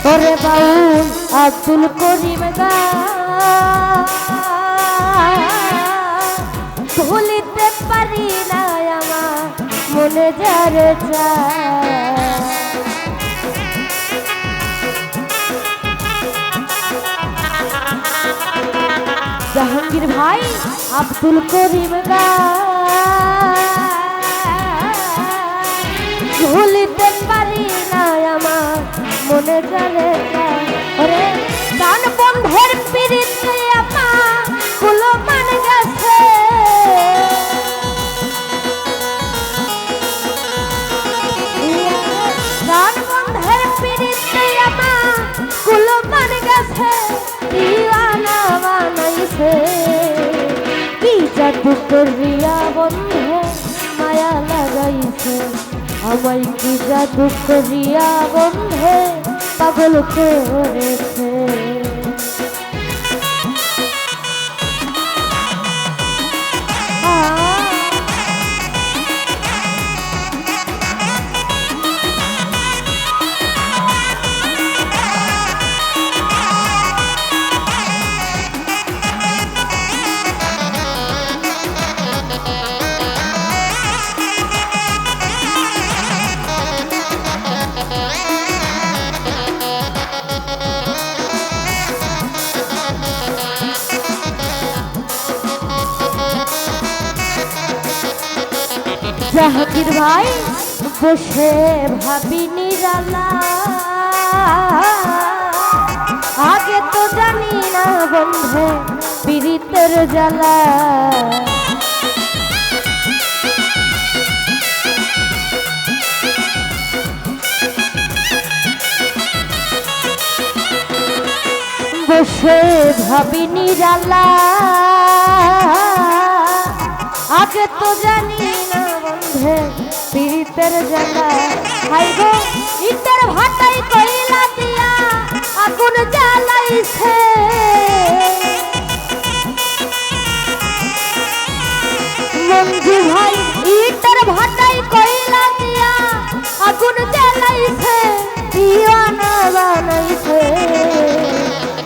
ওরে বাউল আব্দুল করিম গা ভুলিতে পারি না আমার মনে যারে জাহাঙ্গীর ভাই আব্দুল করিম গা ভুলিতে পারি না আমার মনে যারে ওরে প্রাণ বন্ধের পিরিতে আমার কুলো মান গেছে প্রাণ বন্ধের পিরিতে আমার কুলো মান গেছে দিওয়ানা বানাইছে কি জাদু করিয়া বন্ধে মায়া লাগাইছে আমায় কি জাদু করিয়া বন্ধে পাগল করেছে জাহাঙ্গীর ভাই বসে ভাবি নিরালা আগে তো জানি না বন্ধে পীড়িতের জ্বালা বসে ভাবি নিরালা আগে তো জানি না বন্ধে পীড়িতের জ্বালা হাই গো ইটের ভাটাই কইলা দিয়া আগুন জ্বালাইছে মঞ্জু ভাই ইটের ভাটাই কইলা দিয়া আগুন জ্বালাইছে দিওয়ানা বানাইছে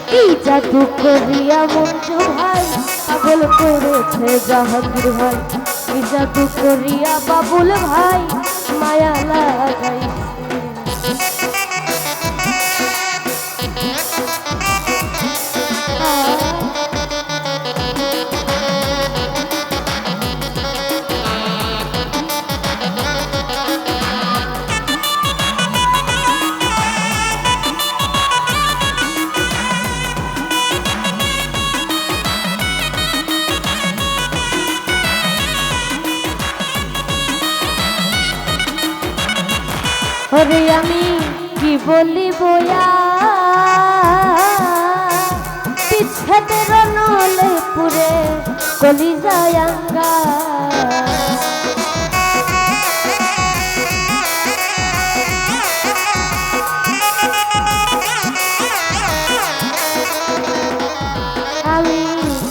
কি জাদু করিয়া মঞ্জু ভাই পাগল করেছে জাহাঙ্গীর ভাই কি জাদু করিয়া বাবুল ভাই মায়া লাগাইছে ওরে আমি কি বলি বয়া পিছেদের নলে পুরে কলি যায়াঙ্গা আমি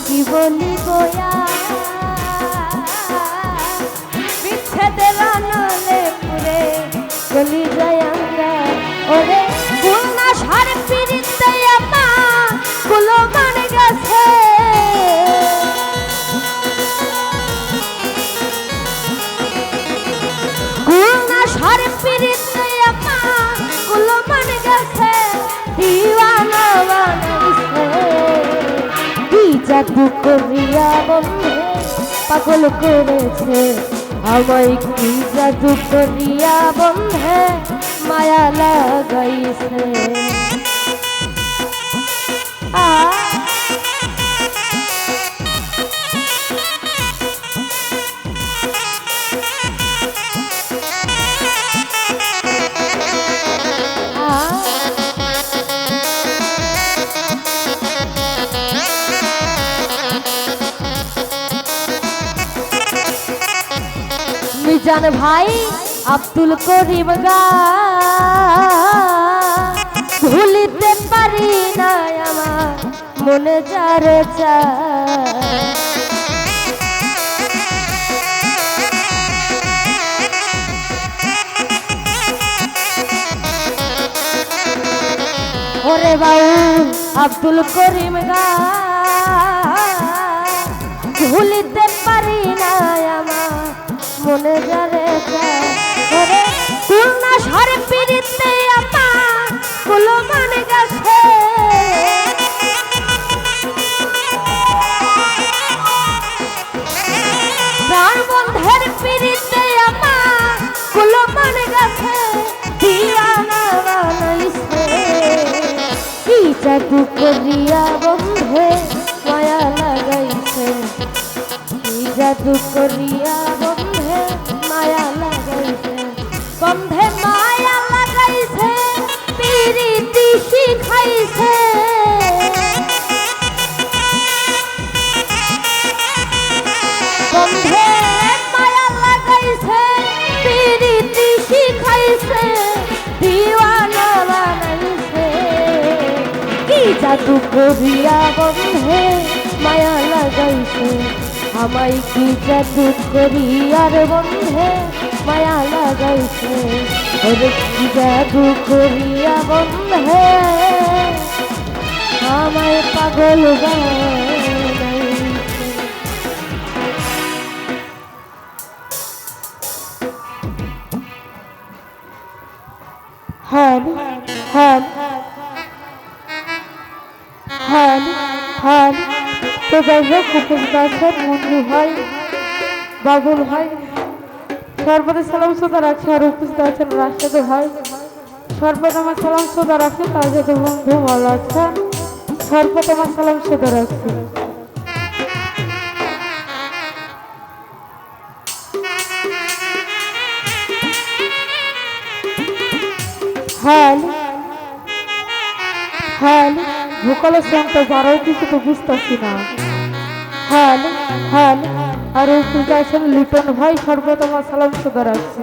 কি বলি বয়া পিছেদের নলে পুরে গলি যায়াঙ্গা ওরে গুলনা সার পিরিতে আমা কুলো মান গেছে গুলনা সার পিরিতে আমা কুলো মান গেছে দিওয়ানা বানাইছে কি জাদু করিয়া বন্ধে পাগল করেছে আমায় কি জাদু করিয়া বন্ধে মায়া লাগাইছে মিজান ভাই আব্দুল করিম গা ভুলিতে পারি না আমার মনে যারে আরে বাউল আব্দুল করিম গা ভুলিতে পারি না আমার মনে যারে করে কুলনা সারে পিড়িতে আমার কুলো মানে গেছে প্রাণ বন্ধের পিড়িতে আমার কুলো মানে গেছে দিয়ানা বানাইছে কি জাদু করিয়া বন্ধে মায়া লাগাইছে কি জাদু করিয়া বন্ধে মায়া লাগাইছে বন্ধে মায়া লাগাইছে পিরিতি শিখাইছে বন্ধে মায়া লাগাইছে পিরিতি শিখাইছে দিওয়ানা বানাইছে কি জাদু করিয়া বন্ধে মায়া লাগাইছে আমায় কি জাদু করিয়ার বন্ধে মায়া লাগাইছে ওরে কি জাদু করিয়া বন্ধে আমায় পাগল বানাইছে হ্যালো হ্যালো হ্যালো হ্যালো তো যাই হোক উপস্থিত আছেন মঞ্জু ভাই বাবুল ভাই সর্বদা সালাম শ্রদ্ধা রাখছে আর উপস্থিত আছেন রাশেদ ভাই সর্বদা আমার সালাম শ্রদ্ধা রাখছে তার যাতে বন্ধু ভালো আছেন সর্বদা আমার সালাম শ্রদ্ধা রাখছে হ্যালো হ্যালো ভোকালের সঙ্গে বারো কিছু তো বুঝতেছি না হ্যালো হ্যালো আর উপস্থিত আছেন লিটন ভাই সর্বদা আমার সালাম শ্রদ্ধা রাখছি